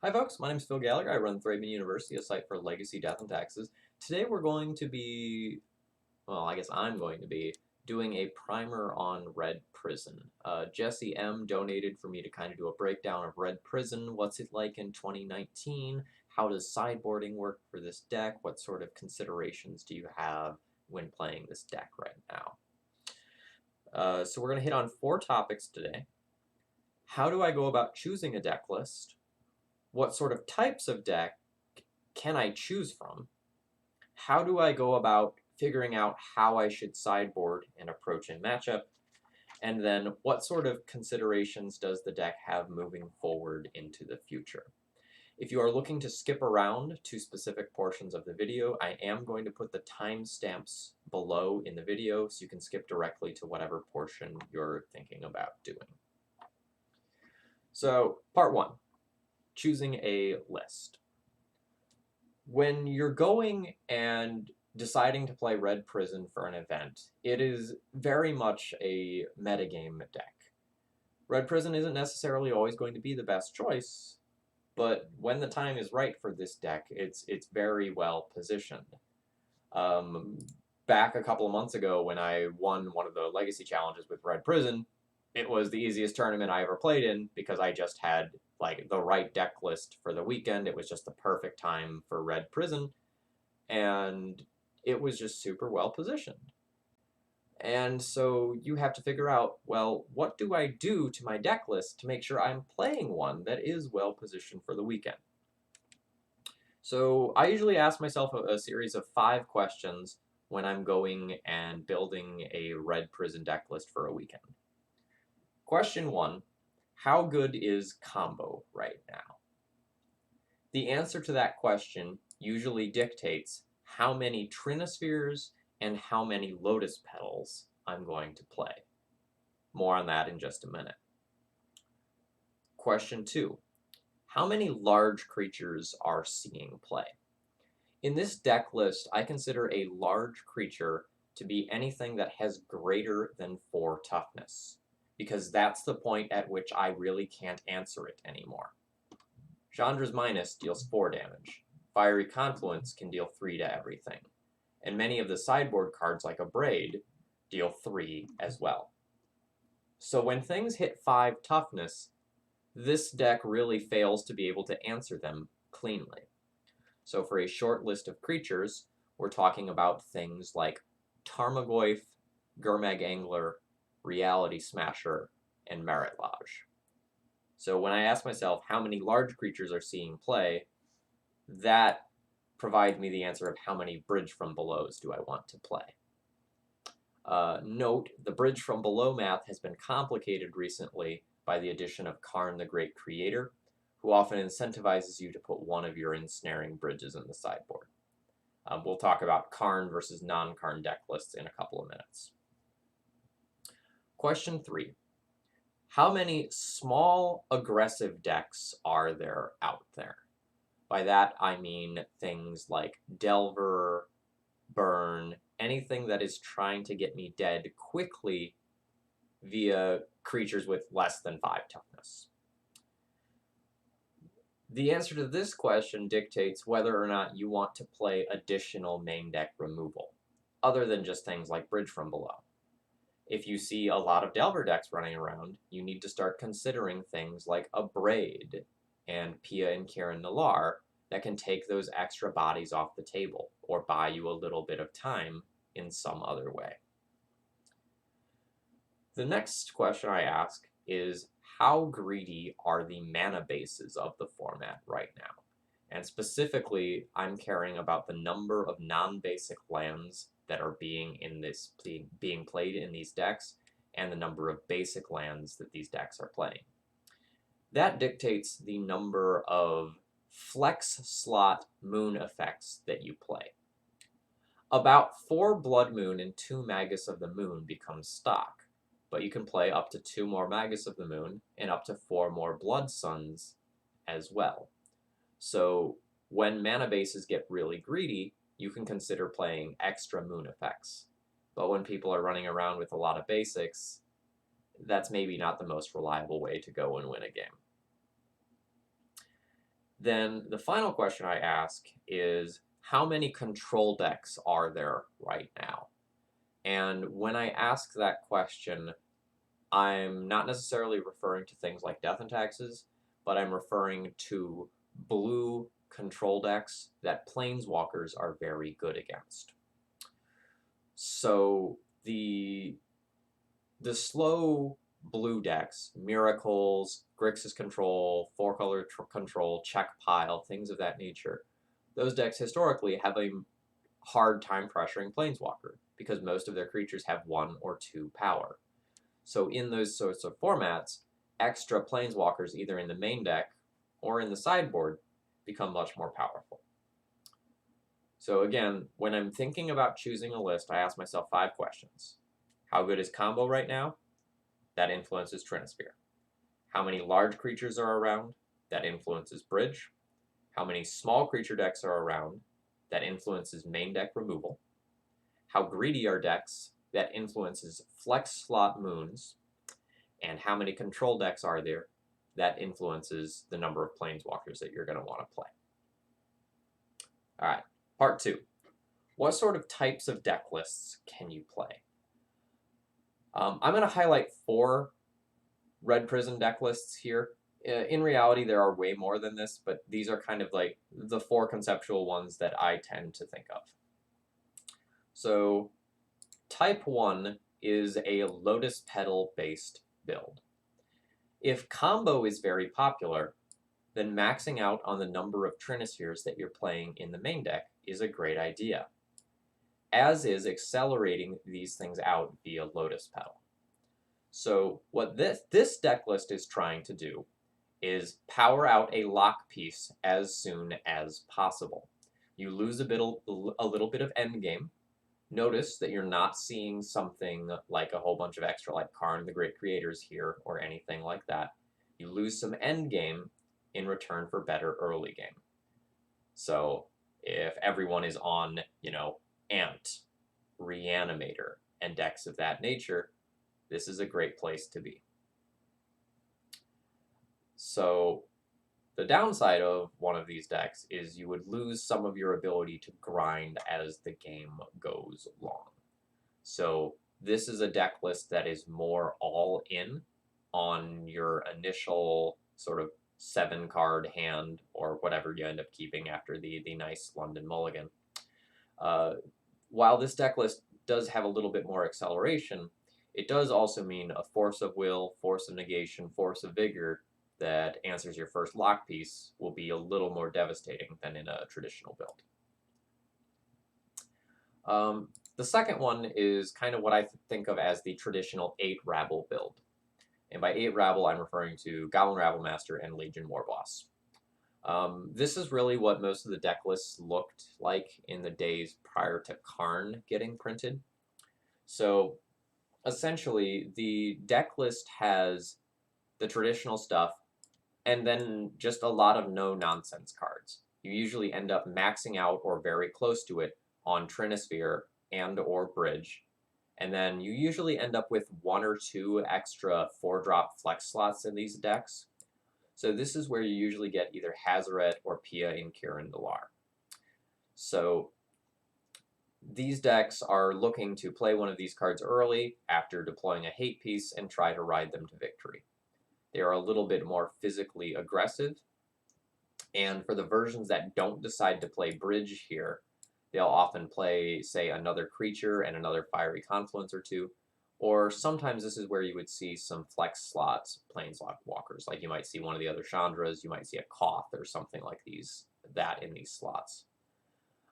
Hi folks, my name is Phil Gallagher. I run ThrabenU University, a site for legacy, death, and taxes. Today we're going to be, well, I guess I'm going to be doing a primer on Red Prison. Jesse M donated for me to kind of do a breakdown of Red Prison. What's it like in 2019? How does sideboarding work for this deck? What sort of considerations do you have when playing this deck right now? So we're going to hit on 4 topics today. How do I go about choosing a deck list? What sort of types of deck can I choose from? How do I go about figuring out how I should sideboard and approach in matchup? And then what sort of considerations does the deck have moving forward into the future? If you are looking to skip around to specific portions of the video, I am going to put the timestamps below in the video so you can skip directly to whatever portion you're thinking about doing. So, part 1. Choosing a list. When you're going and deciding to play Red Prison for an event, it is very much a metagame deck. Red Prison isn't necessarily always going to be the best choice, but when the time is right for this deck, it's very well positioned. Back a couple of months ago when I won one of the Legacy Challenges with Red Prison, it was the easiest tournament I ever played in because I just had like the right deck list for the weekend. It was just the perfect time for Red Prison, and it was just super well positioned. And so you have to figure out, well, what do I do to my deck list to make sure I'm playing one that is well positioned for the weekend? So I usually ask myself a series of 5 questions when I'm going and building a Red Prison deck list for a weekend. Question 1, how good is combo right now? The answer to that question usually dictates how many Trinospheres and how many Lotus Petals I'm going to play. More on that in just a minute. Question 2, how many large creatures are seeing play? In this deck list, I consider a large creature to be anything that has greater than 4 toughness, because that's the point at which I really can't answer it anymore. Chandra's Minus deals 4 damage. Fiery Confluence can deal 3 to everything. And many of the sideboard cards like a Braid deal 3 as well. So when things hit 5 toughness, this deck really fails to be able to answer them cleanly. So for a short list of creatures, we're talking about things like Tarmogoyf, Gurmag Angler, Reality Smasher, and Merit Lodge. So when I ask myself how many large creatures are seeing play, that provides me the answer of how many Bridge from Belows do I want to play. Note, the Bridge from Below math has been complicated recently by the addition of Karn the Great Creator, who often incentivizes you to put one of your ensnaring bridges in the sideboard. We'll talk about Karn versus non-Karn deck lists in a couple of minutes. Question 3. How many small aggressive decks are there out there? By that I mean things like Delver, Burn, anything that is trying to get me dead quickly via creatures with less than 5 toughness. The answer to this question dictates whether or not you want to play additional main deck removal, other than just things like Bridge from Below. If you see a lot of Delver decks running around, you need to start considering things like a Braid and Pia and Kieran Nalaar that can take those extra bodies off the table or buy you a little bit of time in some other way. The next question I ask is, how greedy are the mana bases of the format right now? And specifically, I'm caring about the number of non-basic lands that are being played in these decks, and the number of basic lands that these decks are playing. That dictates the number of flex slot moon effects that you play. About 4 Blood Moon and 2 Magus of the Moon become stock, but you can play up to 2 more Magus of the Moon and up to 4 more Blood Suns as well. So when mana bases get really greedy, you can consider playing extra moon effects. But when people are running around with a lot of basics, that's maybe not the most reliable way to go and win a game. Then the final question I ask is, how many control decks are there right now? And when I ask that question, I'm not necessarily referring to things like Death and Taxes, but I'm referring to blue control decks that Planeswalkers are very good against. So the slow blue decks, Miracles, Grixis Control, four-color control, Check Pile, things of that nature, those decks historically have a hard time pressuring Planeswalker because most of their creatures have 1 or 2 power. So in those sorts of formats, extra Planeswalkers either in the main deck or in the sideboard become much more powerful. So again, when I'm thinking about choosing a list, I ask myself 5 questions. How good is combo right now? That influences Trinisphere. How many large creatures are around? That influences Bridge. How many small creature decks are around? That influences main deck removal. How greedy are decks? That influences flex slot moons. And how many control decks are there? That influences the number of Planeswalkers that you're going to want to play. All right, part 2. What sort of types of deck lists can you play? I'm going to highlight 4 Red Prison deck lists here. In reality, there are way more than this, but these are kind of like the 4 conceptual ones that I tend to think of. So, Type 1 is a Lotus Petal-based build. If combo is very popular, then maxing out on the number of Trinispheres that you're playing in the main deck is a great idea, as is accelerating these things out via Lotus Petal. So what this deck list is trying to do is power out a lock piece as soon as possible. You lose a little bit of endgame. Notice that you're not seeing something like a whole bunch of extra like Karn the Great Creators here or anything like that. You lose some endgame in return for better early game. So if everyone is on, Ant, Reanimator, and decks of that nature, this is a great place to be. So the downside of one of these decks is you would lose some of your ability to grind as the game goes long. So this is a deck list that is more all in on your initial sort of 7-card hand or whatever you end up keeping after the nice London Mulligan. While this deck list does have a little bit more acceleration, it does also mean a Force of Will, Force of Negation, Force of Vigor that answers your first lock piece will be a little more devastating than in a traditional build. The second one is kind of what I think of as the traditional 8 Rabble build. And by 8 Rabble, I'm referring to Goblin Rabblemaster and Legion Warboss. This is really what most of the deck lists looked like in the days prior to Karn getting printed. So essentially, the deck list has the traditional stuff and then just a lot of no-nonsense cards. You usually end up maxing out or very close to it on Trinisphere and or Bridge, and then you usually end up with 1 or 2 extra 4-drop flex slots in these decks. So this is where you usually get either Hazaret or Pia in Kirin Dalar. So these decks are looking to play one of these cards early after deploying a hate piece and try to ride them to victory. They are a little bit more physically aggressive, and for the versions that don't decide to play Bridge here, they'll often play, say, another creature and another Fiery Confluence or 2, or sometimes this is where you would see some flex slots Planeswalkers, like you might see one of the other Chandras, you might see a Koth or something like that in these slots.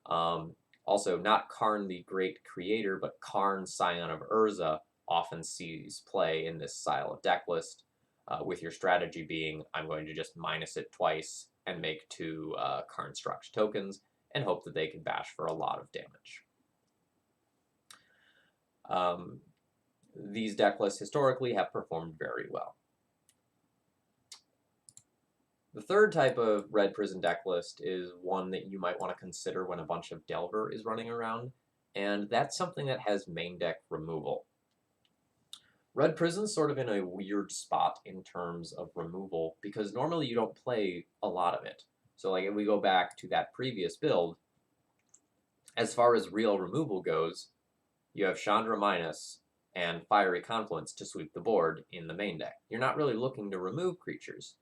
Also, not Karn the Great Creator, but Karn, Scion of Urza, often sees play in this style of deck list, with your strategy being, I'm going to just minus it twice and make 2 Karn Struct tokens and hope that they can bash for a lot of damage. These deck lists historically have performed very well. The third type of Red Prison deck list is one that you might want to consider when a bunch of Delver is running around, and that's something that has main deck removal. Red Prison's sort of in a weird spot in terms of removal because normally you don't play a lot of it. So like if we go back to that previous build, as far as real removal goes, you have Chandra Minus and Fiery Confluence to sweep the board in the main deck. You're not really looking to remove creatures.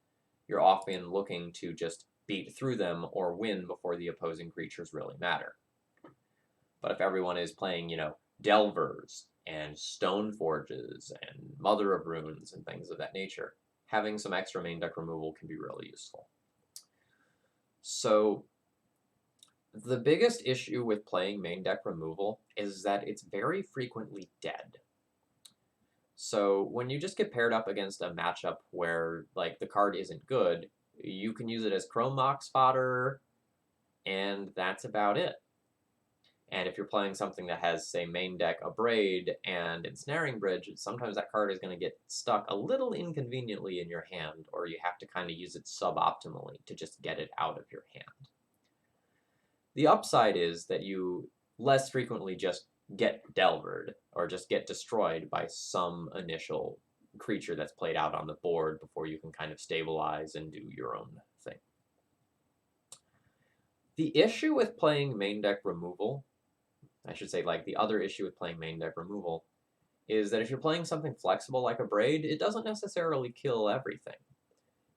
You're often looking to just beat through them or win before the opposing creatures really matter. But if everyone is playing, Delvers and Stone Forges and Mother of Runes and things of that nature, having some extra main deck removal can be really useful. So the biggest issue with playing main deck removal is that it's very frequently dead. So when you just get paired up against a matchup where like the card isn't good, you can use it as Chrome Mox fodder, and that's about it. And if you're playing something that has, say, main deck Abrade and Ensnaring Bridge, sometimes that card is going to get stuck a little inconveniently in your hand, or you have to kind of use it suboptimally to just get it out of your hand. The upside is that you less frequently just get delvered or just get destroyed by some initial creature that's played out on the board before you can kind of stabilize and do your own thing. The issue with playing main deck removal, I should say, like the other issue with playing main deck removal, is that if you're playing something flexible like Abrade, it doesn't necessarily kill everything.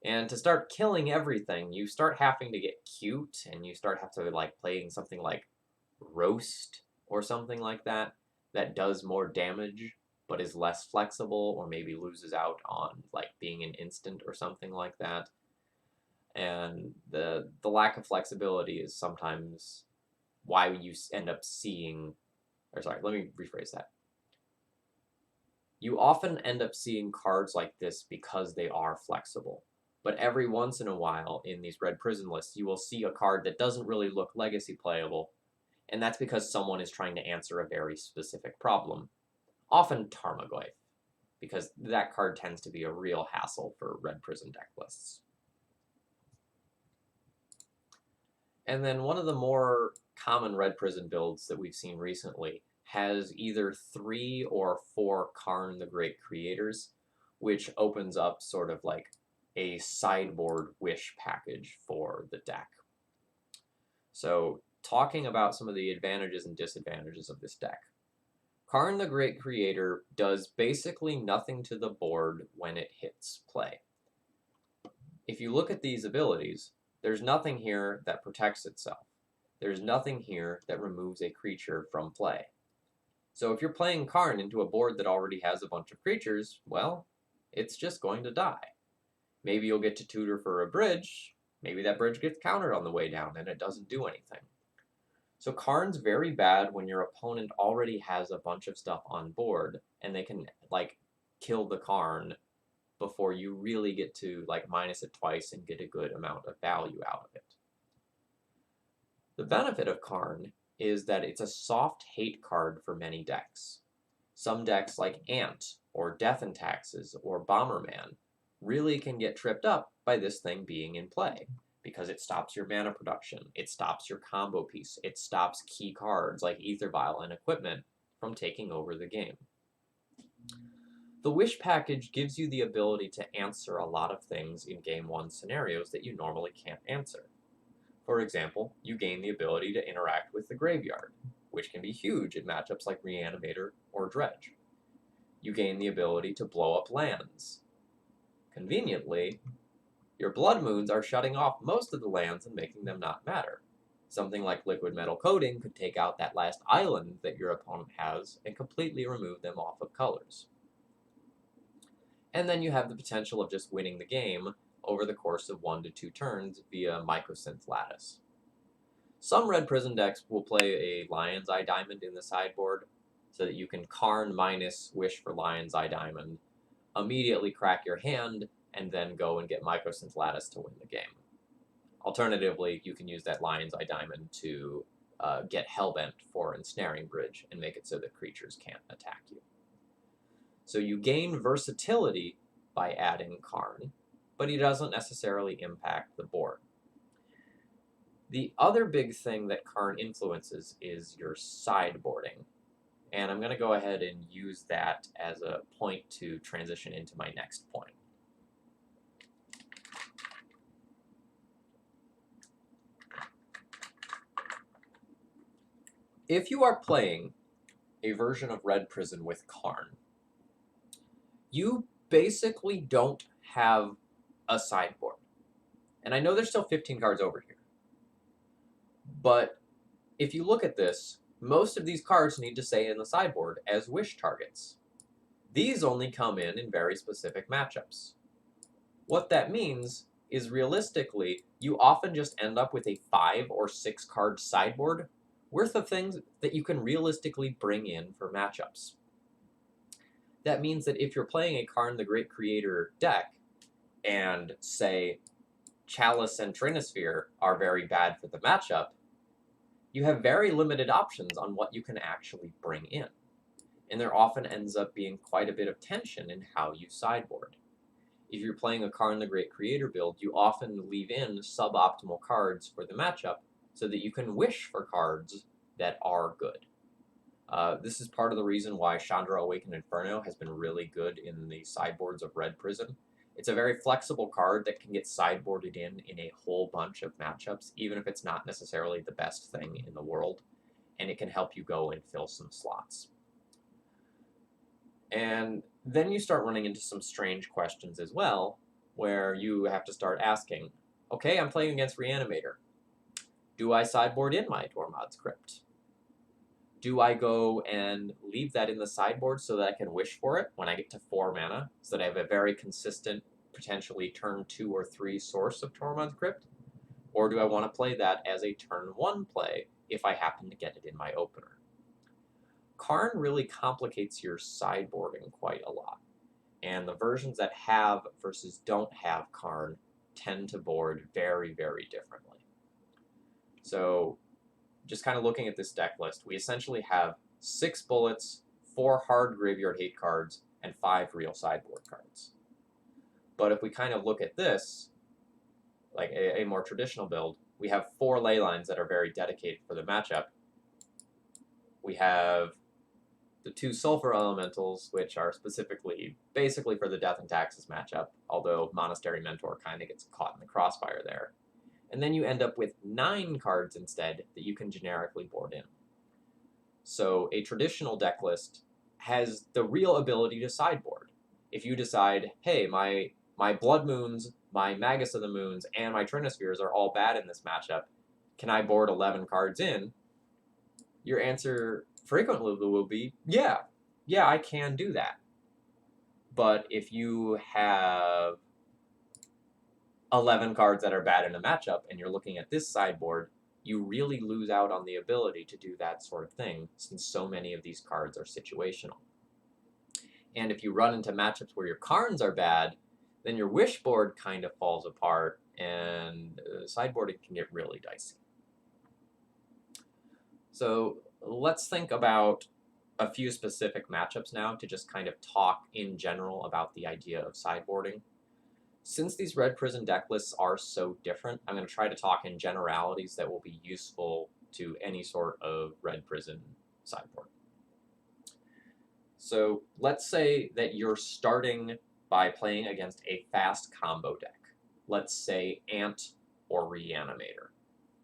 And to start killing everything, you start having to get cute, and you start having to like playing something like Roast or something like that that does more damage but is less flexible, or maybe loses out on like being an instant or something like that. And the lack of flexibility is sometimes why you end up seeing, or sorry, let me rephrase that. You often end up seeing cards like this because they are flexible. But every once in a while in these Red Prison lists, you will see a card that doesn't really look legacy playable, and that's because someone is trying to answer a very specific problem. Often Tarmogoyf, because that card tends to be a real hassle for Red Prison deck lists. And then one of the more common Red Prison builds that we've seen recently has either 3 or 4 Karn the Great Creators, which opens up sort of like a sideboard wish package for the deck. So talking about some of the advantages and disadvantages of this deck. Karn the Great Creator does basically nothing to the board when it hits play. If you look at these abilities, there's nothing here that protects itself. There's nothing here that removes a creature from play. So if you're playing Karn into a board that already has a bunch of creatures, well, it's just going to die. Maybe you'll get to tutor for a bridge, maybe that bridge gets countered on the way down and it doesn't do anything. So Karn's very bad when your opponent already has a bunch of stuff on board and they can like kill the Karn before you really get to like minus it twice and get a good amount of value out of it. The benefit of Karn is that it's a soft hate card for many decks. Some decks like Ant or Death and Taxes or Bomberman really can get tripped up by this thing being in play, because it stops your mana production, it stops your combo piece, it stops key cards like Ether Vial and Equipment from taking over the game. The Wish package gives you the ability to answer a lot of things in Game 1 scenarios that you normally can't answer. For example, you gain the ability to interact with the graveyard, which can be huge in matchups like Reanimator or Dredge. You gain the ability to blow up lands. Conveniently, your Blood Moons are shutting off most of the lands and making them not matter. Something like Liquid Metal Coating could take out that last island that your opponent has and completely remove them off of colors. And then you have the potential of just winning the game over the course of 1 to 2 turns via Mycosynth Lattice. Some Red Prison decks will play a Lion's Eye Diamond in the sideboard so that you can Karn minus Wish for Lion's Eye Diamond, immediately crack your hand, and then go and get Mycosynth Lattice to win the game. Alternatively, you can use that Lion's Eye Diamond to get Hellbent for Ensnaring Bridge and make it so that creatures can't attack you. So you gain versatility by adding Karn, but he doesn't necessarily impact the board. The other big thing that Karn influences is your sideboarding, and I'm going to go ahead and use that as a point to transition into my next point. If you are playing a version of Red Prison with Karn, you basically don't have a sideboard. And I know there's still 15 cards over here, but if you look at this, most of these cards need to stay in the sideboard as wish targets. These only come in very specific matchups. What that means is realistically, you often just end up with a 5 or 6 card sideboard worth of things that you can realistically bring in for matchups. That means that if you're playing a Karn the Great Creator deck, and say Chalice and Trinisphere are very bad for the matchup, you have very limited options on what you can actually bring in. And there often ends up being quite a bit of tension in how you sideboard. If you're playing a Karn the Great Creator build, you often leave in suboptimal cards for the matchup so that you can wish for cards that are good. This is part of the reason why Chandra Awakened Inferno has been really good in the sideboards of Red Prison. It's a very flexible card that can get sideboarded in a whole bunch of matchups, even if it's not necessarily the best thing in the world, and it can help you go and fill some slots. And then you start running into some strange questions as well, where you have to start asking, okay, I'm playing against Reanimator. Do I sideboard in my Tormod's Crypt? Do I go and leave that in the sideboard so that I can wish for it when I get to 4 mana, so that I have a very consistent, potentially turn 2 or 3 source of Tormod's Crypt? Or do I want to play that as a turn 1 play if I happen to get it in my opener? Karn really complicates your sideboarding quite a lot, and the versions that have versus don't have Karn tend to board very, very differently. So just kind of looking at this deck list, we essentially have 6 bullets, 4 hard graveyard hate cards, and 5 real sideboard cards. But if we kind of look at this, like a more traditional build, we have 4 ley lines that are very dedicated for the matchup. We have the 2 Sulfur Elementals, which are specifically, basically for the Death and Taxes matchup, although Monastery Mentor kind of gets caught in the crossfire there. And then you end up with 9 cards instead that you can generically board in. So a traditional deck list has the real ability to sideboard. If you decide, hey, my Blood Moons, my Magus of the Moons, and my Trinispheres are all bad in this matchup, can I board 11 cards in? Your answer frequently will be, yeah, I can do that. But if you have 11 cards that are bad in a matchup and you're looking at this sideboard, you really lose out on the ability to do that sort of thing, since so many of these cards are situational. And if you run into matchups where your Karns are bad, then your wish board kind of falls apart, and sideboarding can get really dicey. So let's think about a few specific matchups now to just kind of talk in general about the idea of sideboarding. Since these Red Prison deck lists are so different, I'm going to try to talk in generalities that will be useful to any sort of Red Prison sideboard. So let's say that you're starting by playing against a fast combo deck. Let's say Ant or Reanimator.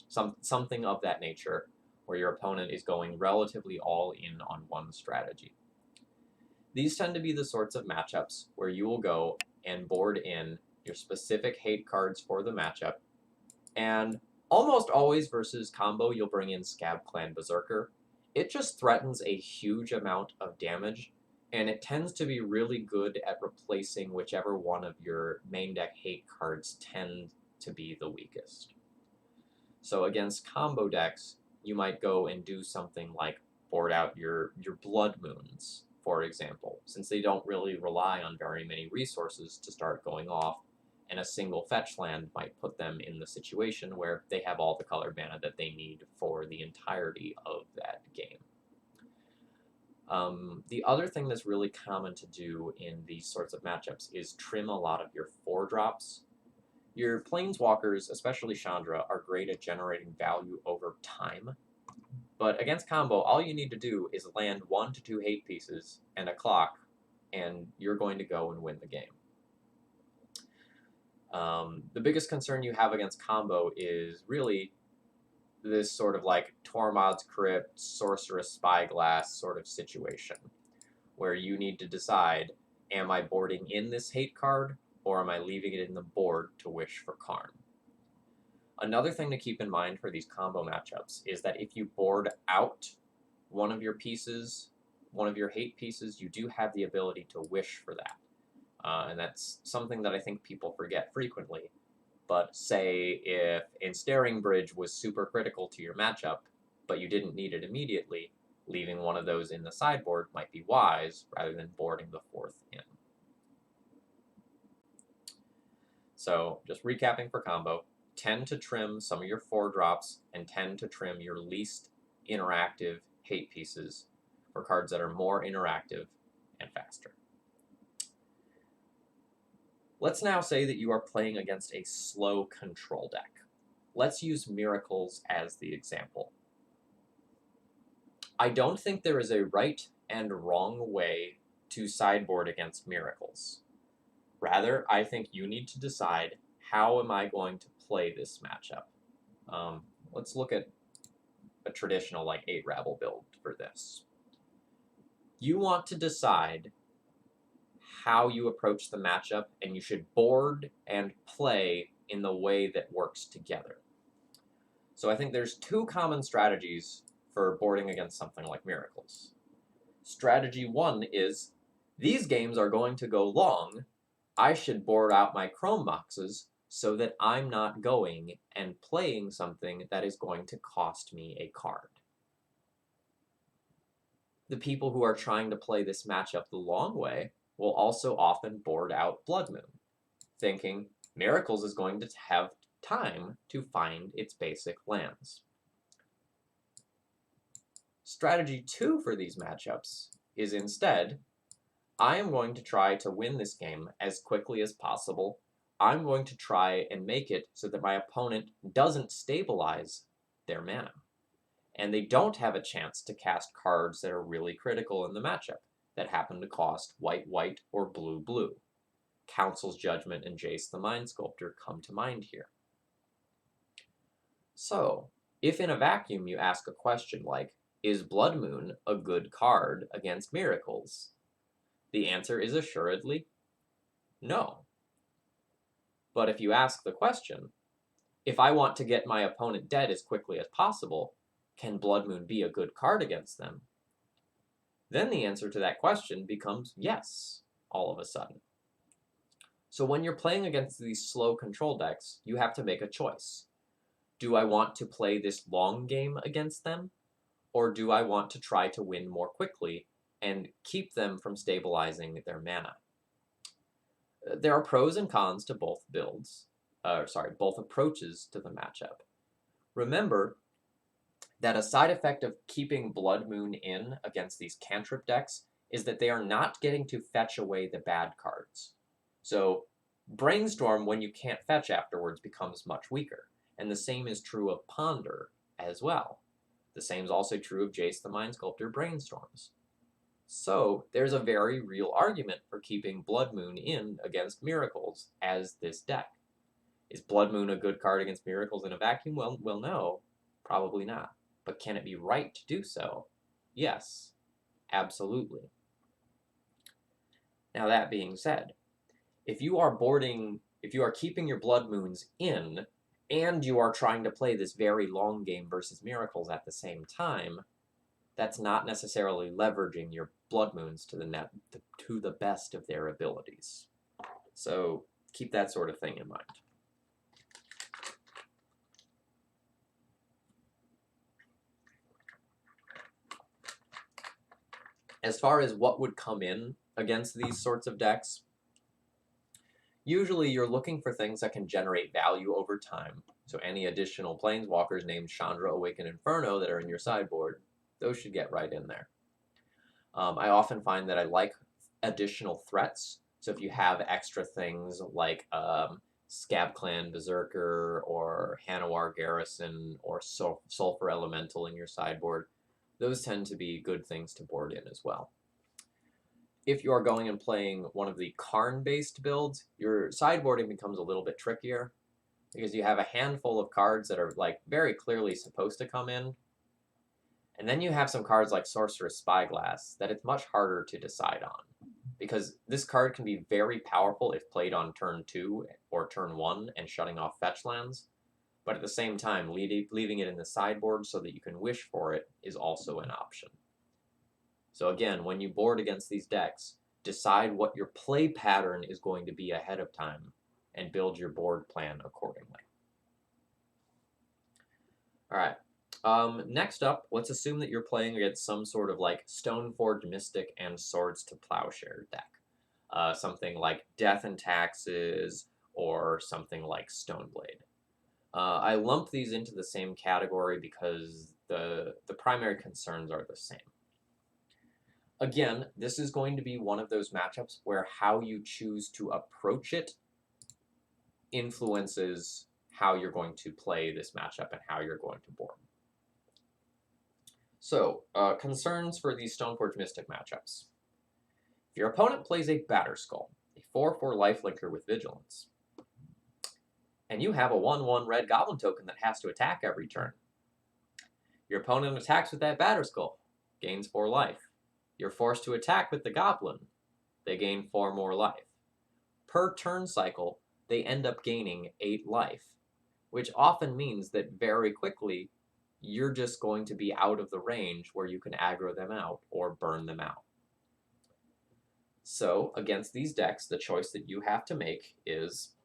Something of that nature, where your opponent is going relatively all in on one strategy. These tend to be the sorts of matchups where you will go and board in your specific hate cards for the matchup, and almost always versus combo, you'll bring in Scab Clan Berserker. It just threatens a huge amount of damage, and it tends to be really good at replacing whichever one of your main deck hate cards tend to be the weakest. So against combo decks, you might go and do something like board out your Blood Moons, for example, since they don't really rely on very many resources to start going off, and a single fetch land might put them in the situation where they have all the colored mana that they need for the entirety of that game. The other thing that's really common to do in these sorts of matchups is trim a lot of your 4-drops. Your Planeswalkers, especially Chandra, are great at generating value over time. But against combo, all you need to do is land 1 to 2 hate pieces and a clock, and you're going to go and win the game. The biggest concern you have against combo is really this sort of like Tormod's Crypt, Sorceress Spyglass sort of situation, where you need to decide, am I boarding in this hate card, or am I leaving it in the board to wish for Karn? Another thing to keep in mind for these combo matchups is that if you board out one of your pieces, one of your hate pieces, you do have the ability to wish for that. And that's something that I think people forget frequently. But say if Ensnaring Bridge was super critical to your matchup, but you didn't need it immediately, leaving one of those in the sideboard might be wise rather than boarding the fourth in. So just recapping for combo, tend to trim some of your 4-drops and tend to trim your least interactive hate pieces for cards that are more interactive and faster. Let's now say that you are playing against a slow control deck. Let's use Miracles as the example. I don't think there is a right and wrong way to sideboard against Miracles. Rather, I think you need to decide, how am I going to play this matchup? Let's look at a traditional like 8 Rabble build for this. You want to decide how you approach the matchup, and you should board and play in the way that works together. So I think there's 2 common strategies for boarding against something like Miracles. Strategy 1 is, these games are going to go long, I should board out my Chrome boxes so that I'm not going and playing something that is going to cost me a card. The people who are trying to play this matchup the long way will also often board out Blood Moon, thinking Miracles is going to have time to find its basic lands. Strategy 2 for these matchups is instead, I am going to try to win this game as quickly as possible. I'm going to try and make it so that my opponent doesn't stabilize their mana, and they don't have a chance to cast cards that are really critical in the matchup that happen to cost white, or blue. Council's Judgment and Jace the Mind Sculptor come to mind here. So, if in a vacuum you ask a question like, is Blood Moon a good card against Miracles? The answer is assuredly no. But if you ask the question, if I want to get my opponent dead as quickly as possible, can Blood Moon be a good card against them? Then the answer to that question becomes yes, all of a sudden. So when you're playing against these slow control decks, you have to make a choice. Do I want to play this long game against them? Or do I want to try to win more quickly and keep them from stabilizing their mana? There are pros and cons to both both approaches to the matchup. Remember that a side effect of keeping Blood Moon in against these cantrip decks is that they are not getting to fetch away the bad cards. So Brainstorm, when you can't fetch afterwards, becomes much weaker. And the same is true of Ponder as well. The same is also true of Jace the Mind Sculptor Brainstorms. So there's a very real argument for keeping Blood Moon in against Miracles as this deck. Is Blood Moon a good card against Miracles in a vacuum? Well, no, probably not. But can it be right to do so? Yes, absolutely. Now that being said, if you are keeping your Blood Moons in, and you are trying to play this very long game versus Miracles at the same time, that's not necessarily leveraging your Blood Moons to the best of their abilities. So keep that sort of thing in mind. As far as what would come in against these sorts of decks, usually you're looking for things that can generate value over time. So any additional Planeswalkers named Chandra, Awakened Inferno that are in your sideboard, those should get right in there. I often find that I like additional threats. So if you have extra things like Scab Clan Berserker or Hanawar Garrison or Sulfur Elemental in your sideboard, those tend to be good things to board in as well. If you are going and playing one of the Karn-based builds, your sideboarding becomes a little bit trickier. because you have a handful of cards that are like very clearly supposed to come in, and then you have some cards like Sorcerous Spyglass that it's much harder to decide on. Because this card can be very powerful if played on turn 2 or turn 1 and shutting off fetch lands, but at the same time, leaving it in the sideboard so that you can wish for it is also an option. So again, when you board against these decks, decide what your play pattern is going to be ahead of time and build your board plan accordingly. All right. Next up, let's assume that you're playing against some sort of like Stoneforged Mystic and Swords to Plowshare deck. Something like Death and Taxes or something like Stoneblade. I lump these into the same category because the primary concerns are the same. Again, this is going to be one of those matchups where how you choose to approach it influences how you're going to play this matchup and how you're going to board. So, concerns for these Stoneforge Mystic matchups. If your opponent plays a Batterskull, a 4/4 lifelinker with Vigilance, and you have a 1/1 red goblin token that has to attack every turn, your opponent attacks with that Batterskull, gains 4 life. You're forced to attack with the goblin, they gain 4 more life. Per turn cycle, they end up gaining 8 life, which often means that very quickly you're just going to be out of the range where you can aggro them out or burn them out. So, against these decks, the choice that you have to make is,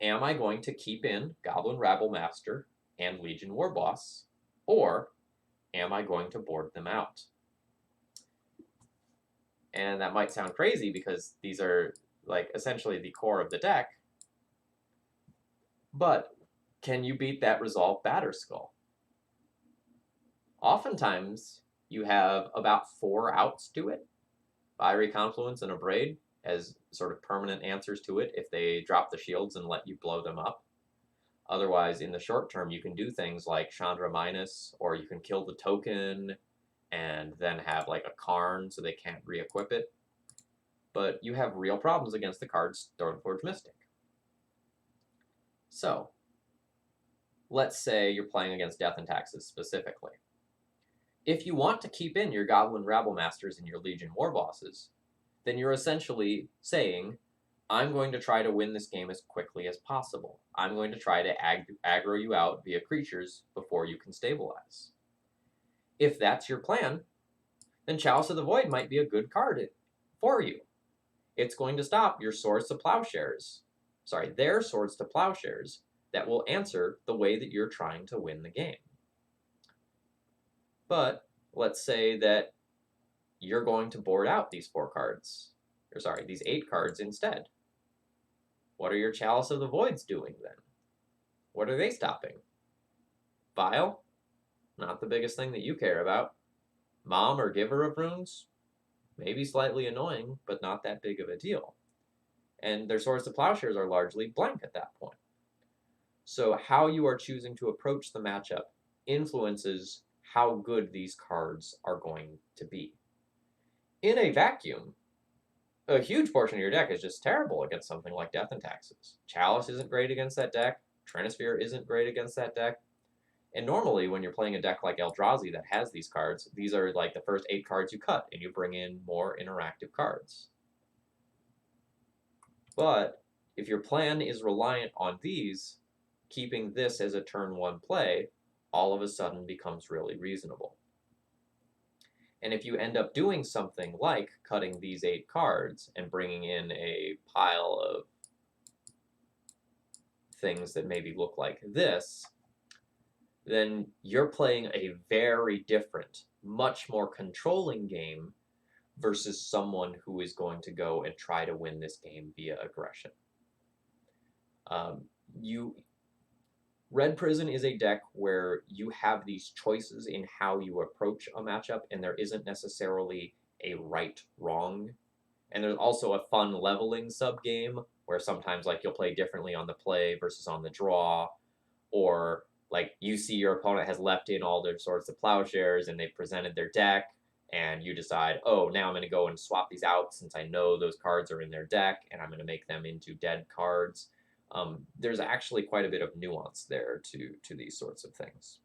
am I going to keep in Goblin Rabblemaster and Legion Warboss, or am I going to board them out? And that might sound crazy because these are like essentially the core of the deck, but can you beat that Resolve Batterskull? Oftentimes, you have about 4 outs to it. Fiery Confluence and Abrade as sort of permanent answers to it if they drop the shields and let you blow them up. Otherwise, in the short term, you can do things like Chandra Minus, or you can kill the token and then have like a Karn so they can't re-equip it. But you have real problems against the card Stoneforge Mystic. So, let's say you're playing against Death and Taxes specifically. If you want to keep in your Goblin Rabblmasters and your Legion Warbosses, then you're essentially saying, I'm going to try to win this game as quickly as possible. I'm going to try to aggro you out via creatures before you can stabilize. If that's your plan, then Chalice of the Void might be a good card for you. It's going to stop your Swords to Plowshares, their Swords to Plowshares that will answer the way that you're trying to win the game. But let's say that you're going to board out these 4 cards, these 8 cards instead. What are your Chalice of the Voids doing then? What are they stopping? Vile? Not the biggest thing that you care about. Mom or Giver of Runes? Maybe slightly annoying, but not that big of a deal. And their Swords to Plowshares are largely blank at that point. So how you are choosing to approach the matchup influences how good these cards are going to be. In a vacuum, a huge portion of your deck is just terrible against something like Death and Taxes. Chalice isn't great against that deck. Trinisphere isn't great against that deck. And normally, when you're playing a deck like Eldrazi that has these cards, these are like the first 8 cards you cut, and you bring in more interactive cards. But if your plan is reliant on these, keeping this as a turn 1 play all of a sudden becomes really reasonable. And if you end up doing something like cutting these 8 cards and bringing in a pile of things that maybe look like this, then you're playing a very different, much more controlling game versus someone who is going to go and try to win this game via aggression. Red Prison is a deck where you have these choices in how you approach a matchup, and there isn't necessarily a right-wrong. And there's also a fun leveling sub-game where sometimes like you'll play differently on the play versus on the draw, or like you see your opponent has left in all their Swords to Plowshares and they've presented their deck, and you decide, oh, now I'm going to go and swap these out since I know those cards are in their deck, and I'm going to make them into dead cards. There's actually quite a bit of nuance there to these sorts of things.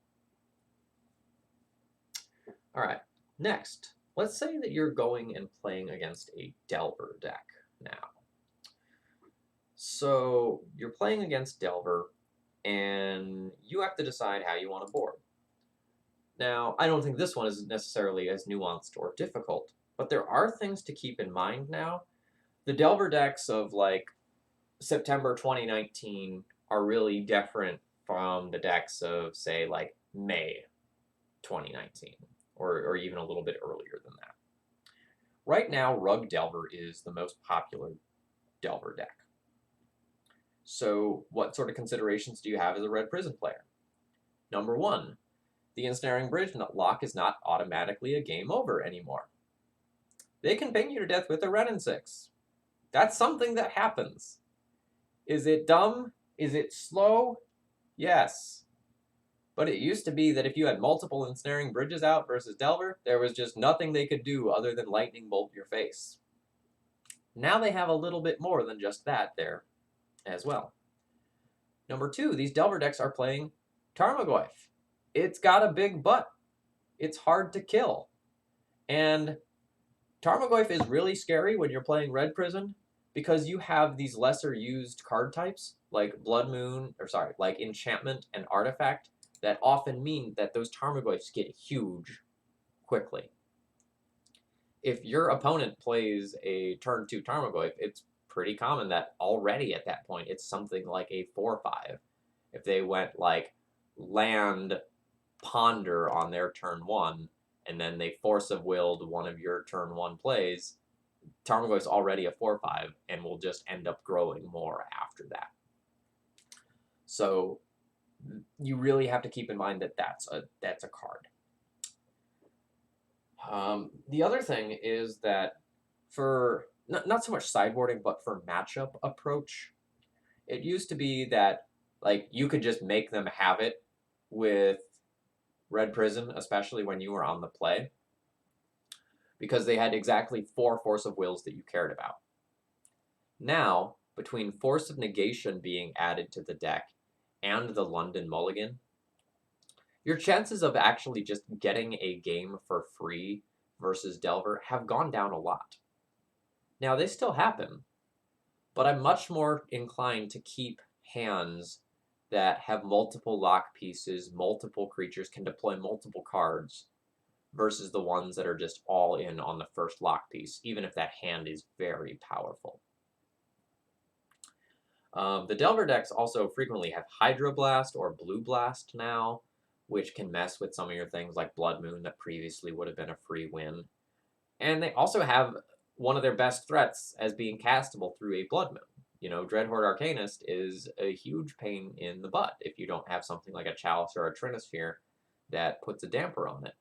All right, next, let's say that you're going and playing against a Delver deck now. So you're playing against Delver, and you have to decide how you want to board. Now, I don't think this one is necessarily as nuanced or difficult, but there are things to keep in mind now. The Delver decks of like September 2019 are really different from the decks of, say, like May 2019, or even a little bit earlier than that. Right now, Rug Delver is the most popular Delver deck. So what sort of considerations do you have as a Red Prison player? Number one, the Ensnaring Bridge lock is not automatically a game over anymore. They can ping you to death with a Ren and 6. That's something that happens. Is it dumb? Is it slow? Yes. But it used to be that if you had multiple Ensnaring Bridges out versus Delver, there was just nothing they could do other than lightning bolt your face. Now they have a little bit more than just that there as well. Number two, these Delver decks are playing Tarmogoyf. It's got a big butt. It's hard to kill. And Tarmogoyf is really scary when you're playing Red Prison because you have these lesser used card types like like Enchantment and Artifact that often mean that those Tarmogoyfs get huge quickly. If your opponent plays a turn 2 Tarmogoyf, it's pretty common that already at that point it's something like a 4/5. If they went like land Ponder on their turn 1, and then they Force of Willed one of your turn 1 plays, Tarmogoyf's already a 4/5 and will just end up growing more after that. So you really have to keep in mind that that's a card. The other thing is that for not so much sideboarding, but for matchup approach, it used to be that like you could just make them have it with Red Prison, especially when you were on the play, because they had exactly 4 Force of Wills that you cared about. Now, between Force of Negation being added to the deck and the London Mulligan, your chances of actually just getting a game for free versus Delver have gone down a lot. Now, they still happen, but I'm much more inclined to keep hands that have multiple lock pieces, multiple creatures, can deploy multiple cards, versus the ones that are just all in on the first lock piece, even if that hand is very powerful. The Delver decks also frequently have Hydroblast or Blue Blast now, which can mess with some of your things like Blood Moon that previously would have been a free win. And they also have one of their best threats as being castable through a Blood Moon. You know, Dreadhorde Arcanist is a huge pain in the butt if you don't have something like a Chalice or a Trinisphere that puts a damper on it.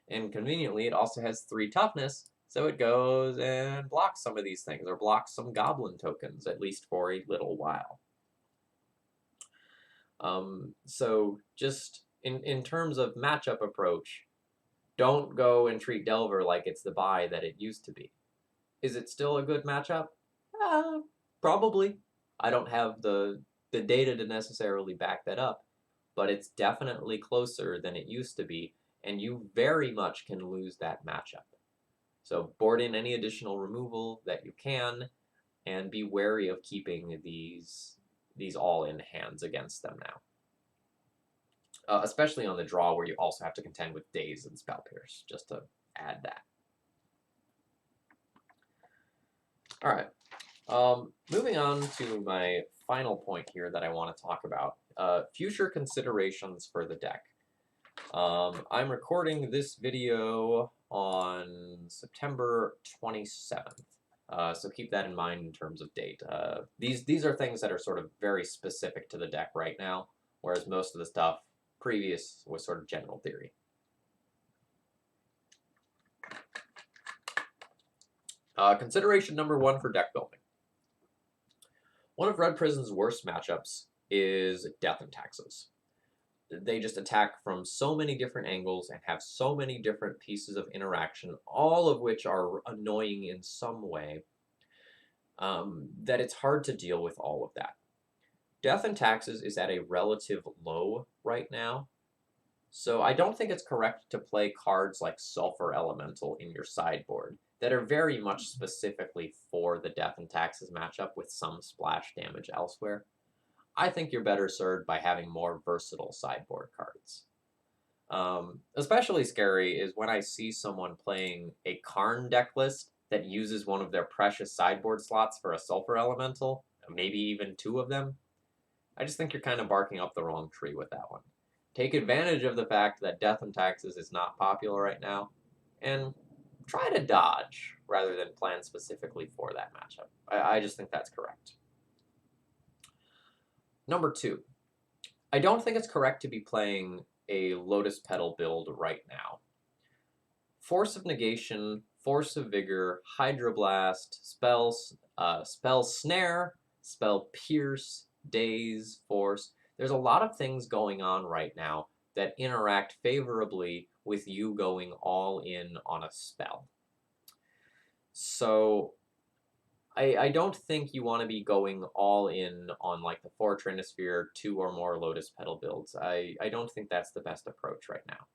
And conveniently, it also has 3 toughness, so it goes and blocks some of these things, or blocks some goblin tokens, at least for a little while. So just in terms of matchup approach, don't go and treat Delver like it's the buy that it used to be. Is it still a good matchup? Probably. I don't have the data to necessarily back that up, but it's definitely closer than it used to be, and you very much can lose that matchup. So board in any additional removal that you can, and be wary of keeping these all-in hands against them now. Especially on the draw where you also have to contend with Daze and Spell Pierce, just to add that. All right. Moving on to my final point here that I want to talk about, future considerations for the deck. I'm recording this video on September 27th, so keep that in mind in terms of date. These are things that are sort of very specific to the deck right now, whereas most of the stuff previous was sort of general theory. Consideration number 1 for deck building. One of Red Prison's worst matchups is Death and Taxes. They just attack from so many different angles and have so many different pieces of interaction, all of which are annoying in some way, that it's hard to deal with all of that. Death and Taxes is at a relative low right now, so I don't think it's correct to play cards like Sulfur Elemental in your sideboard that are very much specifically for the Death and Taxes matchup with some splash damage elsewhere. I think you're better served by having more versatile sideboard cards. Especially scary is when I see someone playing a Karn deck list that uses one of their precious sideboard slots for a Sulfur Elemental, maybe even two of them. I just think you're kind of barking up the wrong tree with that one. Take advantage of the fact that Death and Taxes is not popular right now, and try to dodge rather than plan specifically for that matchup. I just think that's correct. Number 2, I don't think it's correct to be playing a Lotus Petal build right now. Force of Negation, Force of Vigor, Hydroblast, Spell Snare, Spell Pierce, Daze, Force. There's a lot of things going on right now that interact favorably with you going all in on a spell. So I don't think you want to be going all in on like the 4 Trinisphere, 2 or more Lotus Petal builds. I don't think that's the best approach right now.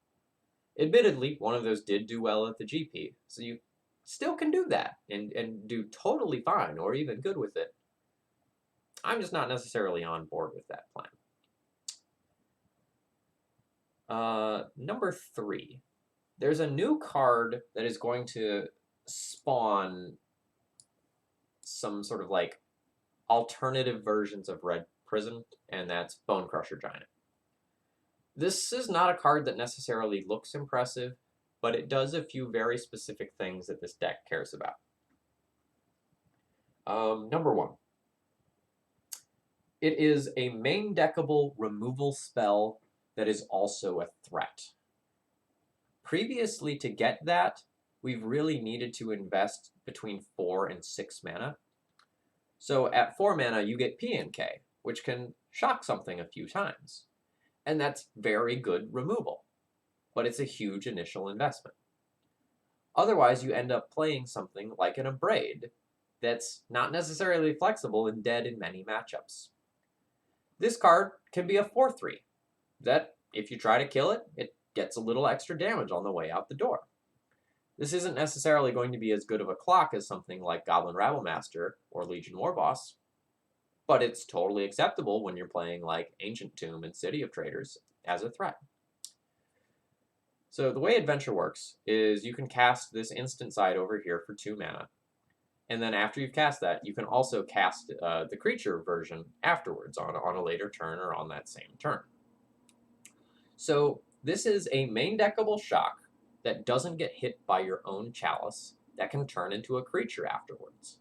Admittedly, one of those did do well at the GP, so you still can do that and do totally fine or even good with it. I'm just not necessarily on board with that plan. Number 3. There's a new card that is going to spawn some sort of like alternative versions of Red Prison, and that's Bone Crusher Giant. This is not a card that necessarily looks impressive, but it does a few very specific things that this deck cares about. Number 1. It is a main deckable removal spell that is also a threat. Previously, to get that, we've really needed to invest between 4 and 6 mana. So at 4 mana, you get P&K, which can shock something a few times. And that's very good removal, but it's a huge initial investment. Otherwise, you end up playing something like an Abrade that's not necessarily flexible and dead in many matchups. This card can be a 4/3 that, if you try to kill it, it gets a little extra damage on the way out the door. This isn't necessarily going to be as good of a clock as something like Goblin Rabblemaster or Legion Warboss, but it's totally acceptable when you're playing like Ancient Tomb and City of Traders as a threat. So the way Adventure works is you can cast this instant side over here for 2 mana, and then after you've cast that, you can also cast the creature version afterwards on a later turn or on that same turn. So this is a main deckable shock that doesn't get hit by your own chalice that can turn into a creature afterwards.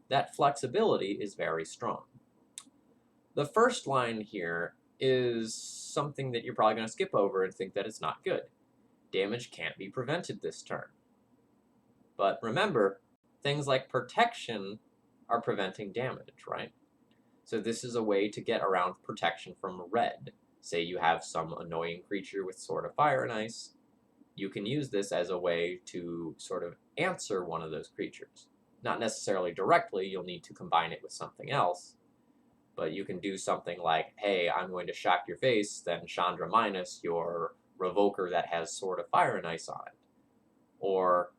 That flexibility is very strong. The first line here is something that you're probably going to skip over and think that it's not good. Damage can't be prevented this turn. But remember, things like protection are preventing damage, right? So this is a way to get around protection from red. Say you have some annoying creature with Sword of Fire and Ice, you can use this as a way to sort of answer one of those creatures. Not necessarily directly, you'll need to combine it with something else, but you can do something like, hey, I'm going to shock your face, then Chandra minus your Revoker that has Sword of Fire and Ice on it. Or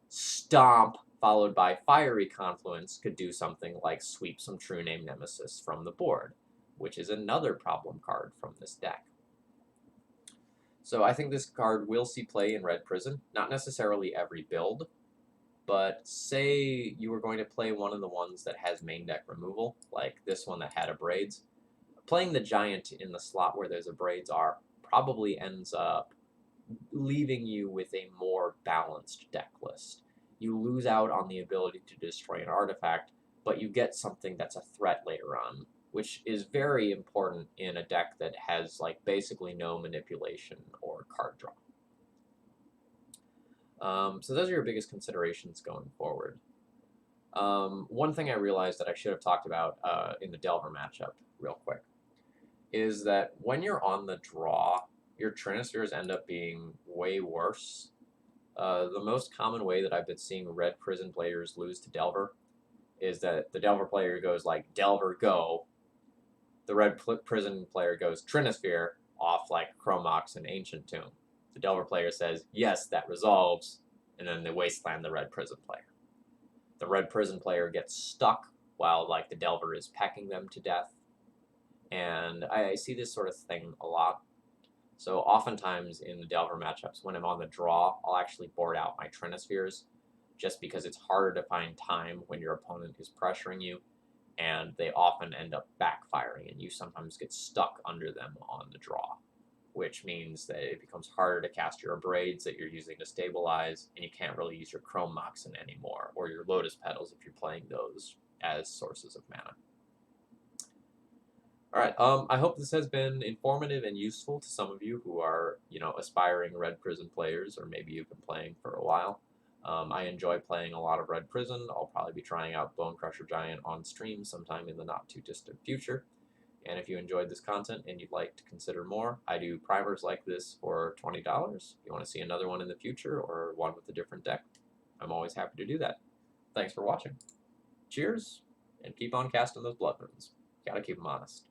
Stomp followed by Fiery Confluence could do something like sweep some True Name Nemesis from the board, which is another problem card from this deck. So I think this card will see play in Red Prison, not necessarily every build, but say you were going to play one of the ones that has main deck removal, like this one that had Abrades. Playing the Giant in the slot where those Abrades are probably ends up leaving you with a more balanced deck list. You lose out on the ability to destroy an artifact, but you get something that's a threat later on, which is very important in a deck that has like basically no manipulation or card draw. So those are your biggest considerations going forward. One thing I realized that I should have talked about in the Delver matchup real quick is that when you're on the draw, your Trinispheres end up being way worse. The most common way that I've been seeing Red Prison players lose to Delver is that the Delver player goes like, Delver, go. The Red Prison player goes, Trinisphere, off like Chromox and Ancient Tomb. The Delver player says, yes, that resolves, and then they wasteland the Red Prison player. The Red Prison player gets stuck while like the Delver is pecking them to death. And I see this sort of thing a lot. So oftentimes in the Delver matchups, when I'm on the draw, I'll actually board out my Trinispheres, just because it's harder to find time when your opponent is pressuring you, and they often end up backfiring, and you sometimes get stuck under them on the draw, which means that it becomes harder to cast your Abrades that you're using to stabilize, and you can't really use your Chrome Moxen anymore, or your Lotus Petals if you're playing those as sources of mana. All right, I hope this has been informative and useful to some of you who are, aspiring Red Prison players, or maybe you've been playing for a while. I enjoy playing a lot of Red Prison. I'll probably be trying out Bone Crusher Giant on stream sometime in the not-too-distant future. And if you enjoyed this content and you'd like to consider more, I do primers like this for $20. If you want to see another one in the future, or one with a different deck, I'm always happy to do that. Thanks for watching. Cheers, and keep on casting those blood moons. Gotta keep them honest.